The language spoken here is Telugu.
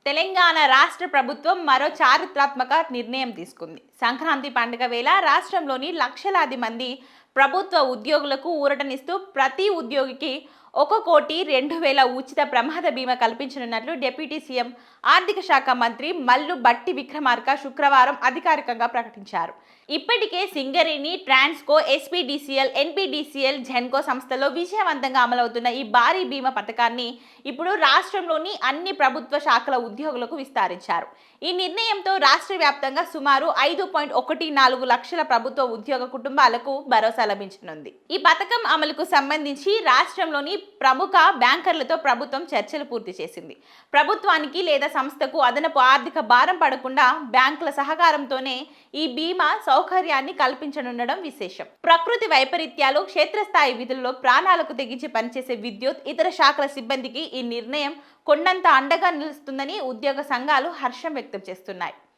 తెలంగాణ రాష్ట్ర ప్రభుత్వం మరో చారిత్రాత్మక నిర్ణయం తీసుకుంది. సంక్రాంతి పండుగ వేళ రాష్ట్రంలోని లక్షలాది మంది ప్రభుత్వ ఉద్యోగులకు ఊరటనిస్తూ ప్రతి ఉద్యోగికి 1,02,000 ఉచిత ప్రమాద బీమా కల్పించనున్నట్లు డిప్యూటీ సీఎం ఆర్థిక శాఖ మంత్రి మల్లు బట్టి విక్రమార్క శుక్రవారం అధికారికంగా ప్రకటించారు. ఇప్పటికే సింగరేణి, ట్రాన్స్కో, ఎస్పీడీసీఎల్, ఎన్పీడీసీఎల్, జెన్కో సంస్థల్లో విజయవంతంగా అమలవుతున్న ఈ భారీ బీమా పథకాన్ని ఇప్పుడు రాష్ట్రంలోని అన్ని ప్రభుత్వ శాఖల ఉద్యోగులకు విస్తరించారు. ఈ నిర్ణయంతో రాష్ట్ర వ్యాప్తంగా సుమారు 5.14 లక్షల ప్రభుత్వ ఉద్యోగ కుటుంబాలకు భరోసా లభించనుంది. ఈ పథకం అమలుకు సంబంధించి రాష్ట్రంలోని ప్రముఖ బ్యాంకర్లతో ప్రభుత్వం చర్చలు పూర్తి చేసింది. ప్రభుత్వానికి లేదా సంస్థకు అదనపు ఆర్థిక భారం పడకుండా బ్యాంకుల సహకారంతోనే ఈ బీమా సౌకర్యాన్ని కల్పించనుండడం విశేషం. ప్రకృతి వైపరీత్యాలు, క్షేత్రస్థాయి విధుల్లో ప్రాణాలకు తెగించి పనిచేసే విద్యుత్, ఇతర శాఖల సిబ్బందికి ఈ నిర్ణయం కొండంత అండగా నిలుస్తుందని ఉద్యోగ సంఘాలు హర్షం వ్యక్తం చేస్తున్నాయి.